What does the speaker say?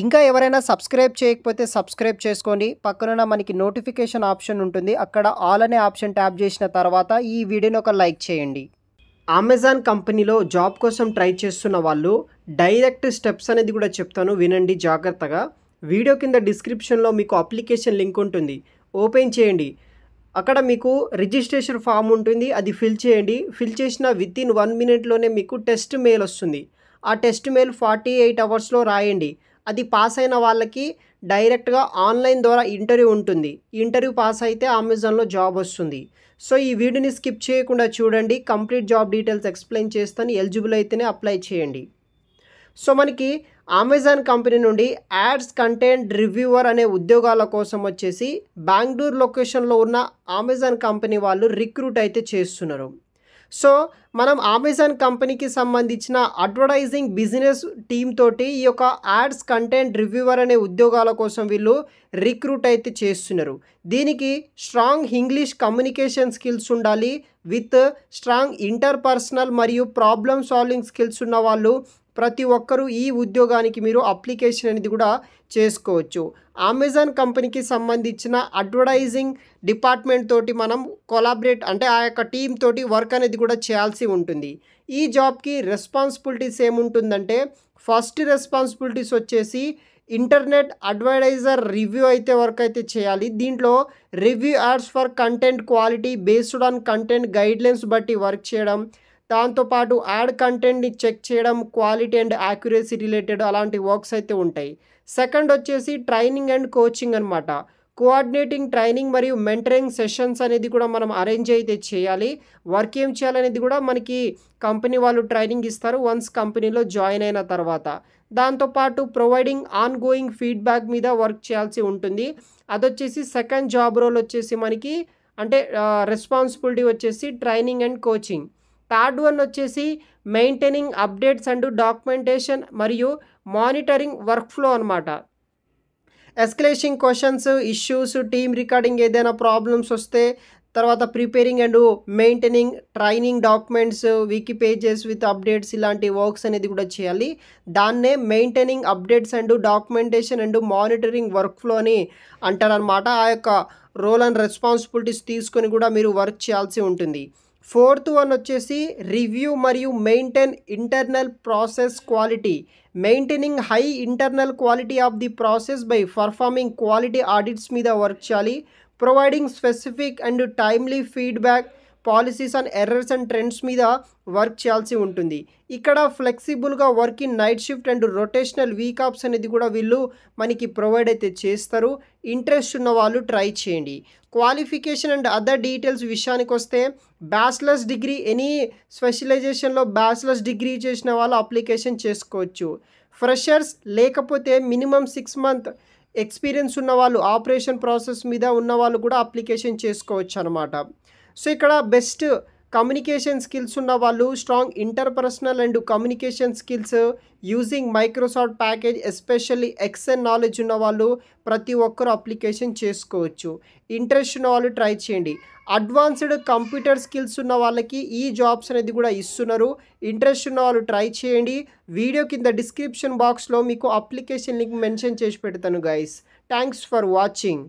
ఇంకా ఎవరైనా సబ్స్క్రైబ్ చేయకపోతే సబ్స్క్రైబ్ చేసుకోండి. పక్కనున్న మనకి నోటిఫికేషన్ ఆప్షన్ ఉంటుంది. అక్కడ ఆల్ అనే ఆప్షన్ ట్యాప్ చేసిన తర్వాత ఈ వీడియోని ఒక లైక్ చేయండి. అమెజాన్ కంపెనీలో జాబ్ కోసం ట్రై చేస్తున్న వాళ్ళు డైరెక్ట్ స్టెప్స్ అనేది కూడా చెప్తాను, వినండి జాగ్రత్తగా. వీడియో కింద డిస్క్రిప్షన్లో మీకు అప్లికేషన్ లింక్ ఉంటుంది, ఓపెన్ చేయండి. అక్కడ మీకు రిజిస్ట్రేషన్ ఫామ్ ఉంటుంది, అది ఫిల్ చేయండి. ఫిల్ చేసిన వితిన్ 1 మినిట్లోనే మీకు టెస్ట్ మెయిల్ వస్తుంది. ఆ టెస్ట్ మెయిల్ 48 అవర్స్లో రాయండి. అది పాస్ అయిన వాళ్ళకి డైరెక్ట్గా ఆన్లైన్ ద్వారా ఇంటర్వ్యూ ఉంటుంది. ఇంటర్వ్యూ పాస్ అయితే అమెజాన్లో జాబ్ వస్తుంది. సో ఈ వీడియోని స్కిప్ చేయకుండా చూడండి, కంప్లీట్ జాబ్ డీటెయిల్స్ ఎక్స్ప్లెయిన్ చేస్తాను. ఎలిజిబుల్ అయితేనే అప్లై చేయండి. సో మనకి అమెజాన్ కంపెనీ నుండి యాడ్స్ కంటెంట్ రివ్యూవర్ అనే ఉద్యోగాల కోసం వచ్చేసి బెంగళూరు లొకేషన్లో ఉన్న అమెజాన్ కంపెనీ వాళ్ళు రిక్రూట్ అయితే చేస్తున్నారు. సో మనం అమెజాన్ కంపెనీకి సంబంధించిన అడ్వర్టైజింగ్ బిజినెస్ టీమ్ తోటి ఈ యొక్క యాడ్స్ కంటెంట్ రివ్యూవర్ అనే ఉద్యోగాల కోసం వీళ్ళు రిక్రూట్ అయితే చేస్తున్నారు. దీనికి స్ట్రాంగ్ ఇంగ్లీష్ కమ్యూనికేషన్ స్కిల్స్ ఉండాలి, విత్ స్ట్రాంగ్ ఇంటర్పర్సనల్ మరియు ప్రాబ్లమ్ సాల్వింగ్ స్కిల్స్ ఉన్న వాళ్ళు ప్రతి ఒక్కరూ ఈ ఉద్యోగానికి మీరు అప్లికేషన్ అనేది కూడా చేసుకోవచ్చు. అమెజాన్ కంపెనీకి సంబంధించిన అడ్వర్టైజింగ్ డిపార్ట్మెంట్ తోటి మనం కొలాబరేట్, అంటే ఆ యొక్క టీమ్ తోటి వర్క్ అనేది కూడా చేయాల్సి ఉంటుంది. ఈ జాబ్కి రెస్పాన్సిబిలిటీస్ ఏముంటుందంటే, ఫస్ట్ రెస్పాన్సిబిలిటీస్ వచ్చేసి ఇంటర్నెట్ అడ్వర్టైజర్ రివ్యూ అయితే వర్క్ అయితే చేయాలి. దీంట్లో review ads for content quality based on content guidelines బట్టి వర్క్ చేయడం, దాంతోపాటు యాడ్ కంటెంట్ని చెక్ చేయడం, క్వాలిటీ అండ్ యాక్యురసీ రిలేటెడ్ అలాంటి వర్క్స్ అయితే ఉంటాయి. సెకండ్ వచ్చేసి ట్రైనింగ్ అండ్ కోచింగ్ అనమాట. కోఆర్డినేటింగ్ ట్రైనింగ్ మరియు మెంటరింగ్ సెషన్స్ అనేది కూడా మనం అరేంజ్ అయితే చేయాలి. వర్క్ ఏం చేయాలనేది కూడా మనకి కంపెనీ వాళ్ళు ట్రైనింగ్ ఇస్తారు వన్స్ కంపెనీలో జాయిన్ అయిన తర్వాత. దాంతోపాటు ప్రొవైడింగ్ ఆన్ గోయింగ్ ఫీడ్బ్యాక్ మీద వర్క్ చేయాల్సి ఉంటుంది. అదొచ్చేసి సెకండ్ జాబ్ రోల్ వచ్చేసి మనకి, అంటే రెస్పాన్సిబిలిటీ వచ్చేసి training and coaching. Third one వచ్చేసి మెయింటైనింగ్ అప్డేట్స్ అండ్ డాక్యుమెంటేషన్ మరియు మానిటరింగ్ వర్క్ ఫ్లో అనమాట. Escalation questions, issues, team recording ఏదైనా ప్రాబ్లమ్స్ వస్తే, తర్వాత preparing and maintaining training documents, wiki pages with updates, ఇలాంటి వర్క్స్ అనేది కూడా చేయాలి. దాన్నే maintaining updates and documentation and monitoring workflow అని అంటారనమాట. ఆ యొక్క రోల్ అండ్ రెస్పాన్సిబిలిటీస్ తీసుకొని కూడా మీరు వర్క్ చేయాల్సి ఉంటుంది. ఫోర్త్ వన్ వచ్చేసి రివ్యూ మరియు maintain internal process quality. Maintaining high internal quality of the process by performing quality audits మీద వర్క్ చేయాలి. Providing specific and timely feedback, policies and errors and trends మీద వర్క్ చేయాల్సి ఉంటుంది. ఇక్కడ ఫ్లెక్సిబుల్గా work in night shift and rotational week offs అనేది కూడా వీళ్ళు మనకి ప్రొవైడ్ అయితే చేస్తారు. ఇంట్రెస్ట్ ఉన్న వాళ్ళు ట్రై చేయండి. క్వాలిఫికేషన్ అండ్ అదర్ డీటెయిల్స్ విషయానికి వస్తే, బ్యాచిలర్స్ డిగ్రీ, ఎనీ స్పెషలైజేషన్లో బ్యాచిలర్స్ డిగ్రీ చేసిన వాళ్ళు అప్లికేషన్ చేసుకోవచ్చు. ఫ్రెషర్స్ లేకపోతే మినిమం 6 month ఎక్స్పీరియన్స్ ఉన్న వాళ్ళు, ఆపరేషన్ ప్రాసెస్ మీద ఉన్న వాళ్ళు కూడా అప్లికేషన్ చేసుకోవచ్చు అనమాట. సో ఇక్కడ బెస్ట్ కమ్యూనికేషన్ స్కిల్స్ ఉన్న వాళ్ళు, strong interpersonal and communication skills using Microsoft package, especially Excel knowledge ఉన్న వాళ్ళు ప్రతి ఒక్కరు అప్లికేషన్ చేసుకోవచ్చు. ఇంట్రెస్ట్ ఉన్న వాళ్ళు ట్రై చేయండి. అడ్వాన్స్డ్ కంప్యూటర్ స్కిల్స్ ఉన్న వాళ్ళకి ఈ జాబ్స్ అనేది కూడా ఇస్తున్నారు. ఇంట్రెస్ట్ ఉన్న వాళ్ళు ట్రై చేయండి. వీడియో కింద డిస్క్రిప్షన్ బాక్స్లో మీకు అప్లికేషన్ లింక్ మెన్షన్ చేసి పెడతాను గైస్. Thanks for watching.